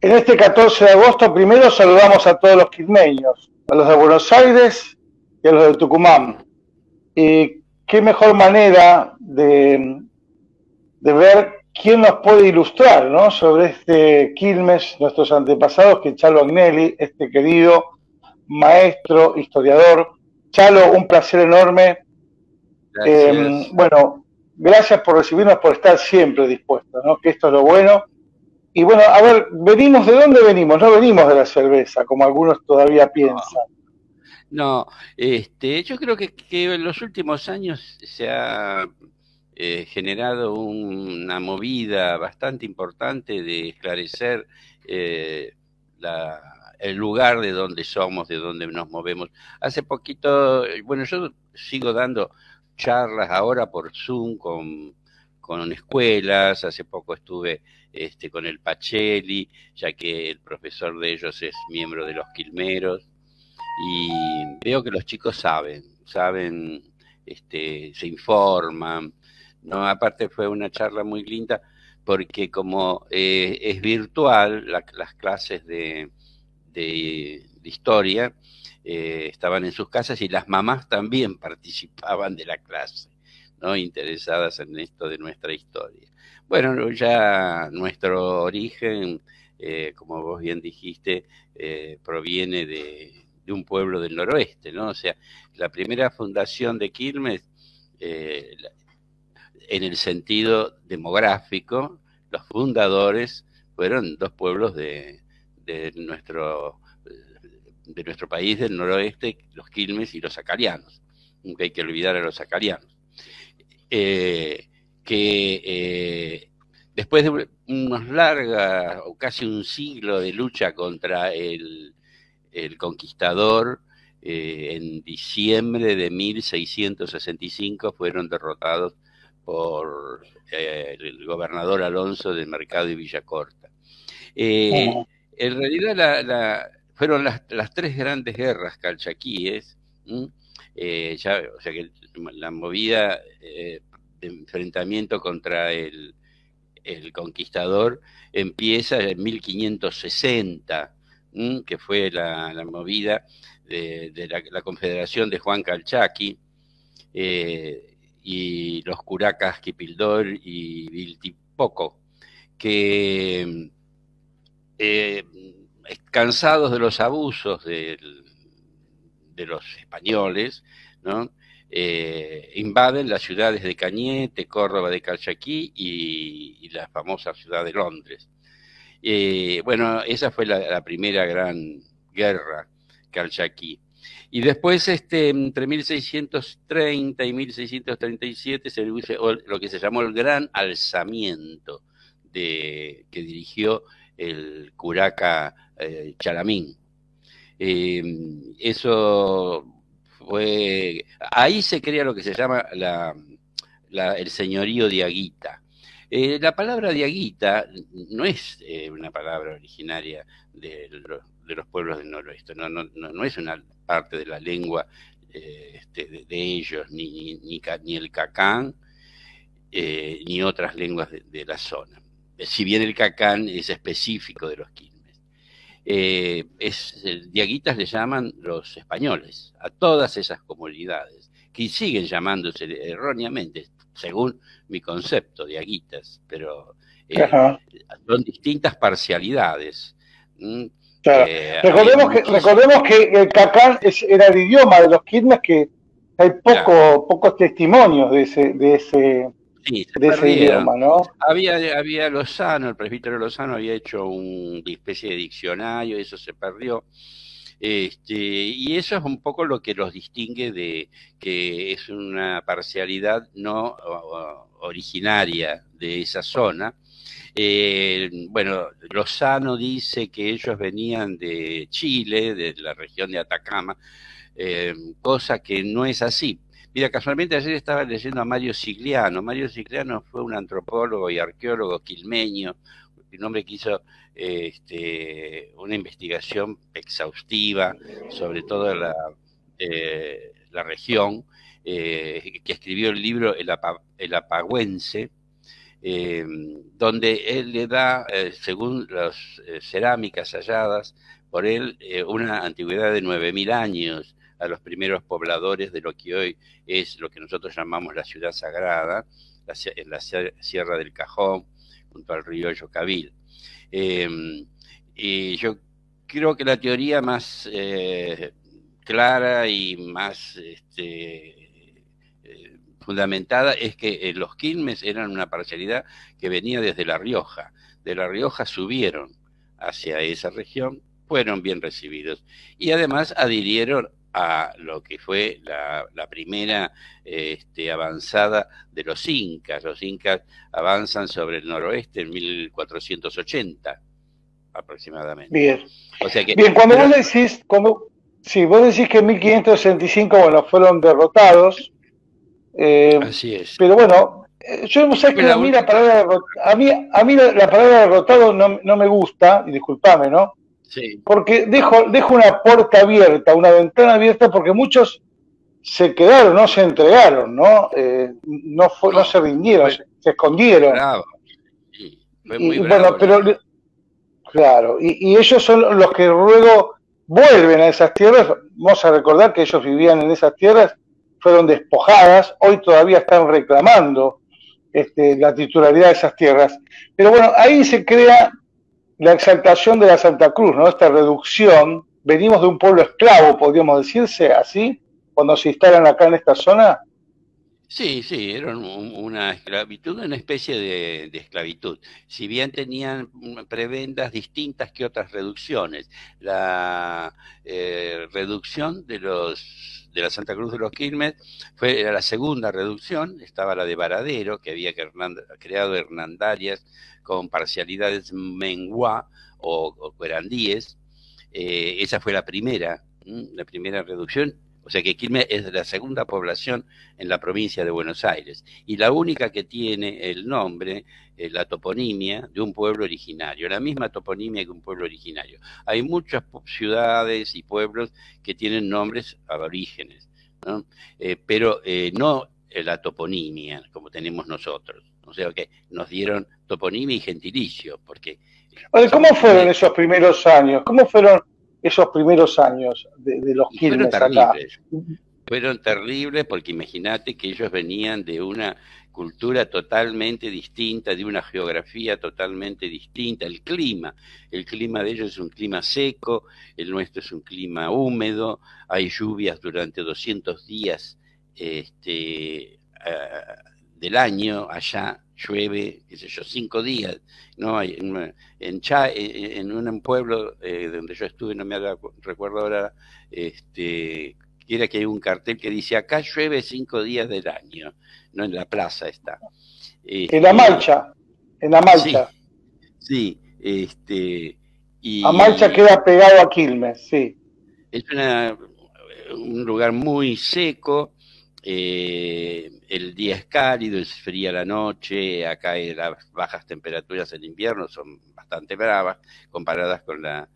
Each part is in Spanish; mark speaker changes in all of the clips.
Speaker 1: En este 14 de agosto, primero saludamos a todos los quilmeños, a los de Buenos Aires y a los de Tucumán. Y qué mejor manera de ver quién nos puede ilustrar, ¿no?, sobre este Quilmes, nuestros antepasados, que Chalo Agnelli, este querido maestro, historiador. Chalo, un placer enorme.
Speaker 2: Gracias.
Speaker 1: Bueno, gracias por recibirnos, por estar siempre dispuestos, ¿no?, que esto es lo bueno. Y bueno, a ver, venimos, ¿de dónde venimos? No venimos de la cerveza, como algunos todavía piensan.
Speaker 2: No, yo creo que en los últimos años se ha generado una movida bastante importante de esclarecer eh, la- el lugar de donde somos, de donde nos movemos. Hace poquito, bueno, yo sigo dando charlas ahora por Zoom con escuelas. Hace poco estuve con el Pacelli, ya que el profesor de ellos es miembro de los Quilmeros. Y veo que los chicos saben, se informan, ¿no? Aparte fue una charla muy linda porque como es virtual, las clases de historia estaban en sus casas y las mamás también participaban de la clase, ¿no? Interesadas en esto de nuestra historia. Bueno, ya nuestro origen, como vos bien dijiste, proviene de un pueblo del noroeste, ¿no? O sea, la primera fundación de Quilmes, eh, en el sentido demográfico, los fundadores fueron dos pueblos de nuestro, de nuestro país del noroeste, los Quilmes y los acarianos. Nunca hay que olvidar a los acarianos. Eh, que después de unos largas, o casi un siglo de lucha contra el conquistador, en diciembre de 1665 fueron derrotados por el gobernador Alonso de Mercado y Villacorta.
Speaker 1: Uh-huh.
Speaker 2: En realidad fueron las tres grandes guerras calchaquíes, o sea que la movida de enfrentamiento contra el conquistador empieza en 1560, que fue la movida de la Confederación de Juan Calchaqui, y los curacas Quipildor y Viltipoco, que eh, cansados de los abusos de los españoles, ¿no? Invaden las ciudades de Cañete, Córdoba de Calchaquí y la famosa ciudad de Londres. Bueno, esa fue la primera gran guerra calchaquí. Y después, entre 1630 y 1637, se hizo lo que se llamó el Gran Alzamiento, que dirigió el curaca Chalamín. Eh, Eso fue. Ahí se crea lo que se llama el señorío de Aguita. La palabra diaguita no es una palabra originaria de los pueblos del noroeste, no es una parte de la lengua de ellos, ni el cacán, ni otras lenguas de la zona. Si bien el cacán es específico de los Quilmes. Diaguitas le llaman los españoles a todas esas comunidades, que siguen llamándose erróneamente, según mi concepto, diaguitas, pero eh,
Speaker 1: Uh-huh.
Speaker 2: son distintas parcialidades. ¿Mm?
Speaker 1: Claro.
Speaker 2: Había
Speaker 1: Recordemos que el cacán era el idioma de los Quilmes, que hay
Speaker 2: claro,
Speaker 1: pocos testimonios
Speaker 2: sí, se
Speaker 1: de ese
Speaker 2: perdieron.
Speaker 1: idioma, ¿no?
Speaker 2: Había Lozano, el presbítero Lozano había hecho una especie de diccionario, eso se perdió. Y eso es un poco lo que los distingue de que es una parcialidad no originaria de esa zona. Bueno, Lozano dice que ellos venían de Chile, de la región de Atacama, cosa que no es así. Mira, casualmente ayer estaba leyendo a Mario Sigliano. Mario Sigliano fue un antropólogo y arqueólogo quilmeño, un hombre que hizo una investigación exhaustiva sobre toda la región, que escribió el libro El Apagüense, eh, donde él le da, según las cerámicas halladas por él, una antigüedad de 9.000 años a los primeros pobladores de lo que hoy es lo que nosotros llamamos la ciudad sagrada, en la Sierra del Cajón, junto al río Yocabil. Eh, y yo creo que la teoría más clara y más fundamentada es que los Quilmes eran una parcialidad que venía desde La Rioja. De La Rioja subieron hacia esa región, fueron bien recibidos y además adhirieron a lo que fue la primera avanzada de los incas. Los incas avanzan sobre el noroeste en 1480 aproximadamente.
Speaker 1: Bien.
Speaker 2: O sea que,
Speaker 1: Bien, cuando vos decís, sí, vos decís que en 1565, bueno, fueron derrotados,
Speaker 2: así es.
Speaker 1: pero bueno, yo no sé que a mí la palabra la palabra derrotado no me gusta, y discúlpame, ¿no?
Speaker 2: Sí.
Speaker 1: Porque dejo una puerta abierta, una ventana abierta, porque muchos se quedaron, no se entregaron, ¿no? No se rindieron, se escondieron.
Speaker 2: Bravo. Sí, fue muy bravo.
Speaker 1: Bueno, pero claro, y ellos son los que luego vuelven a esas tierras. Vamos a recordar que ellos vivían en esas tierras, fueron despojadas, hoy todavía están reclamando la titularidad de esas tierras. Pero bueno, ahí se crea la exaltación de la Santa Cruz, ¿no? Esta reducción. Venimos de un pueblo esclavo, podríamos decirse así, cuando se instalan acá en esta zona.
Speaker 2: Sí, sí, era una esclavitud, una especie de esclavitud. Si bien tenían prebendas distintas que otras reducciones, la reducción de la Santa Cruz de los Quilmes era la segunda reducción. Estaba la de Varadero, que había creado hernandarias con parcialidades menguá o cuerandíes. Esa fue la primera reducción. O sea que Quilmes es la segunda población en la provincia de Buenos Aires y la única que tiene el nombre, la toponimia de un pueblo originario, la misma toponimia que un pueblo originario. Hay muchas ciudades y pueblos que tienen nombres aborígenes, ¿no? Pero no la toponimia como tenemos nosotros. O sea que nos dieron toponimia y gentilicio, porque...
Speaker 1: Oye, ¿cómo fueron esos primeros años? ¿Cómo fueron esos primeros años de los Quilmes acá?
Speaker 2: Fueron terribles porque imagínate que ellos venían de una cultura totalmente distinta, de una geografía totalmente distinta. El clima de ellos es un clima seco, el nuestro es un clima húmedo, hay lluvias durante 200 días del año, allá llueve, qué sé yo, 5 días, ¿no? En un pueblo donde yo estuve, no me recuerdo ahora, era que hay un cartel que dice, acá llueve 5 días del año, ¿no? En la plaza está.
Speaker 1: En La Malcha, en La Malcha.
Speaker 2: Sí,
Speaker 1: La Malcha queda pegado a Quilmes, sí.
Speaker 2: Es un lugar muy seco, el día es cálido, es fría la noche, acá las bajas temperaturas en invierno son bastante bravas comparadas con las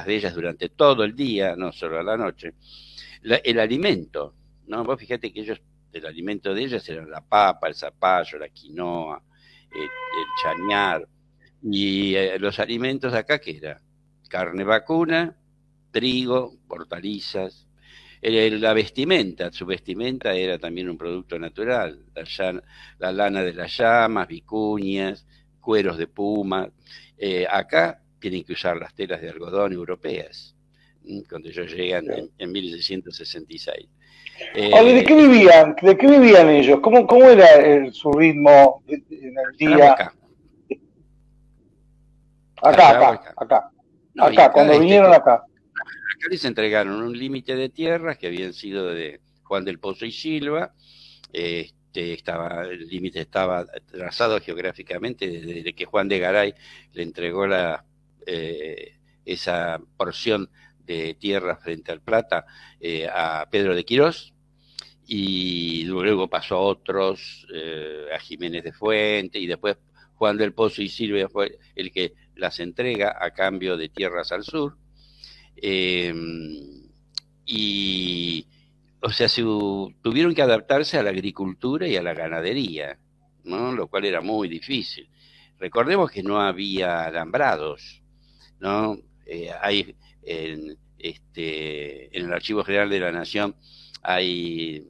Speaker 2: de ellas durante todo el día, no solo a la noche. El alimento, ¿no? Vos fíjate que el alimento de ellas era la papa, el zapallo, la quinoa, el chañar, y los alimentos acá, ¿qué era? Carne vacuna, trigo, hortalizas. La vestimenta, su vestimenta era también un producto natural, la lana de las llamas, vicuñas, cueros de puma. Acá tienen que usar las telas de algodón europeas, cuando ellos llegan en 1666.
Speaker 1: ¿De qué vivían? ¿De qué vivían ellos? ¿Cómo era su ritmo en el día? Acá, cuando vinieron acá.
Speaker 2: Acá les entregaron un límite de tierras que habían sido de Juan del Pozo y Silva. El límite estaba trazado geográficamente desde que Juan de Garay le entregó esa porción de tierra frente al Plata a Pedro de Quirós, y luego pasó a otros, a Jiménez de Fuente, y después Juan del Pozo y Silva fue el que las entrega a cambio de tierras al sur. O sea, tuvieron que adaptarse a la agricultura y a la ganadería, ¿no? Lo cual era muy difícil. Recordemos que no había alambrados, ¿no? Hay en el Archivo General de la Nación hay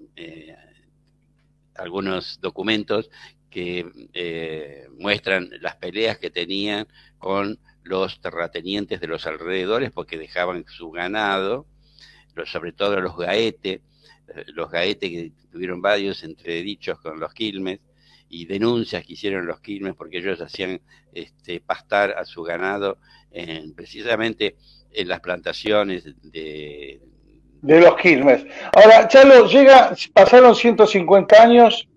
Speaker 2: algunos documentos que muestran las peleas que tenían con los terratenientes de los alrededores porque dejaban su ganado, sobre todo los gaetes que tuvieron varios entredichos con los quilmes y denuncias que hicieron los quilmes porque ellos hacían pastar a su ganado precisamente en las plantaciones
Speaker 1: de los Quilmes. Ahora, Chalo, pasaron 150 años,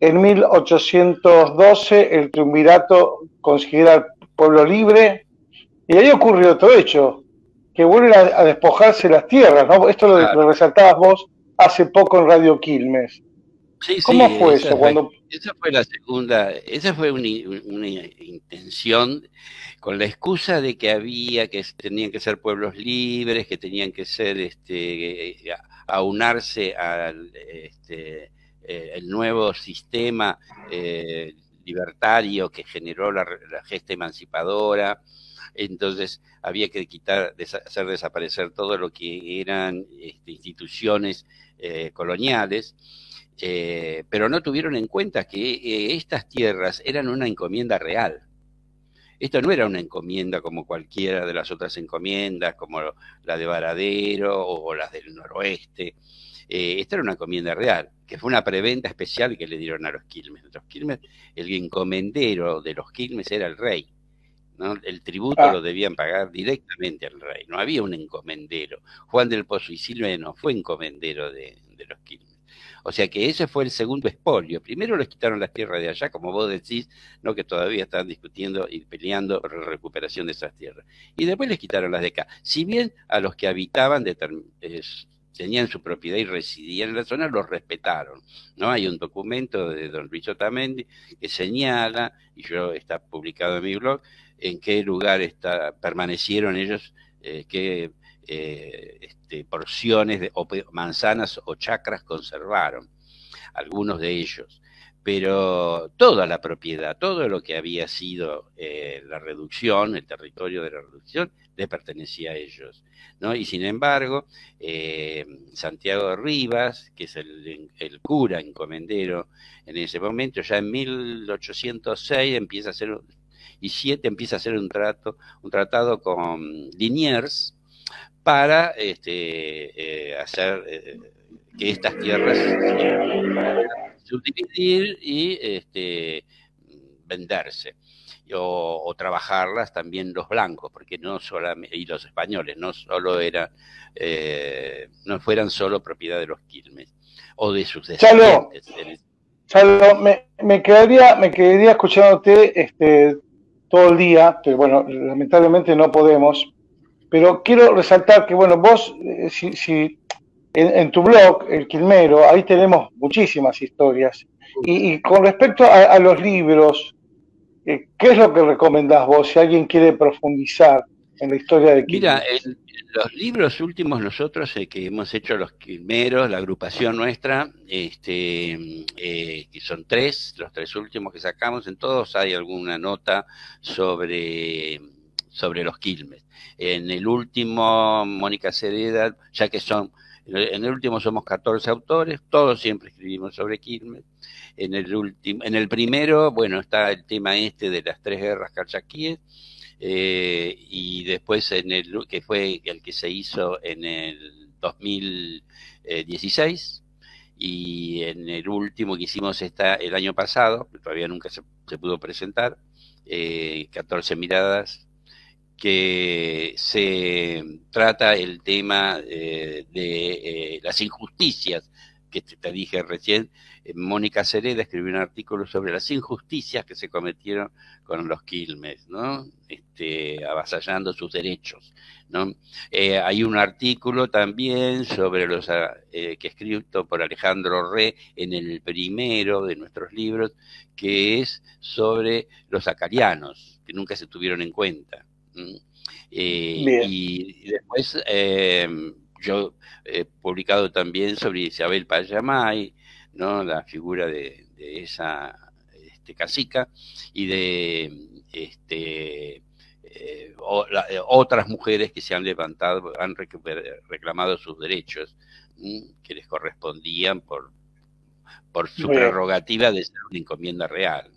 Speaker 1: en 1812 el triunvirato considera al pueblo libre, y ahí ocurrió otro hecho, que vuelven a despojarse las tierras, ¿no? Esto lo resaltabas vos hace poco en Radio Quilmes.
Speaker 2: Sí,
Speaker 1: ¿Cómo
Speaker 2: sí,
Speaker 1: fue eso?
Speaker 2: Esa fue la segunda, esa fue una intención con la excusa de que tenían que ser pueblos libres, que tenían que ser, aunarse al el nuevo sistema libertario que generó la gesta emancipadora. Entonces había que hacer desaparecer todo lo que eran instituciones coloniales. Pero no tuvieron en cuenta que estas tierras eran una encomienda real. Esto no era una encomienda como cualquiera de las otras encomiendas, como la de Varadero o las del noroeste. Esta era una encomienda real, que fue una preventa especial que le dieron a los Quilmes. El encomendero de los Quilmes era el rey, ¿no? El tributo lo debían pagar directamente al rey, no había un encomendero. Juan del Pozo y Silva no fue encomendero de los Quilmes. O sea que ese fue el segundo expolio. Primero les quitaron las tierras de allá, como vos decís, ¿no? Que todavía están discutiendo y peleando por la recuperación de esas tierras. Y después les quitaron las de acá. Si bien a los que habitaban tenían su propiedad y residían en la zona, los respetaron, ¿no? Hay un documento de don Luis Otamendi que señala, y está publicado en mi blog, en qué lugar permanecieron ellos, qué porciones o manzanas o chacras conservaron, algunos de ellos. Pero toda la propiedad, todo lo que había sido la reducción, el territorio de la reducción, le pertenecía a ellos, ¿no? Y sin embargo, Santiago Rivas, que es el cura encomendero en ese momento, ya en 1806 empieza a hacer un tratado con Liniers para hacer que estas tierras subdividir y venderse. O trabajarlas también los blancos, porque no solamente, y los españoles, no fueran solo propiedad de los Quilmes o de sus descendientes.
Speaker 1: Chalo, me quedaría escuchándote todo el día, pero bueno, lamentablemente no podemos. Pero quiero resaltar que, bueno, vos, en tu blog, El Quilmero, ahí tenemos muchísimas historias. Y con respecto a los libros, ¿qué es lo que recomendás vos si alguien quiere profundizar en la historia de Quilmes?
Speaker 2: Mira, los libros últimos nosotros que hemos hecho los Quilmeros, la agrupación nuestra, que son los tres últimos que sacamos, en todos hay alguna nota sobre los Quilmes. En el último, Mónica Cereda, en el último somos 14 autores, todos siempre escribimos sobre Quilmes. En el primero, bueno, está el tema de las tres guerras calchaquíes, y después que fue el que se hizo en el 2016, y en el último que hicimos el año pasado, que todavía nunca se pudo presentar, 14 miradas, que se trata el tema de las injusticias que te dije recién. Mónica Cereda escribió un artículo sobre las injusticias que se cometieron con los Quilmes, ¿no? Avasallando sus derechos, ¿no? Hay un artículo también sobre que escrito por Alejandro Re en el primero de nuestros libros, que es sobre los acarianos, que nunca se tuvieron en cuenta. Y después yo he publicado también sobre Isabel Payamay, ¿no? La figura de esa Casica y de otras mujeres que se han levantado, han reclamado sus derechos que les correspondían por su prerrogativa de ser una encomienda real.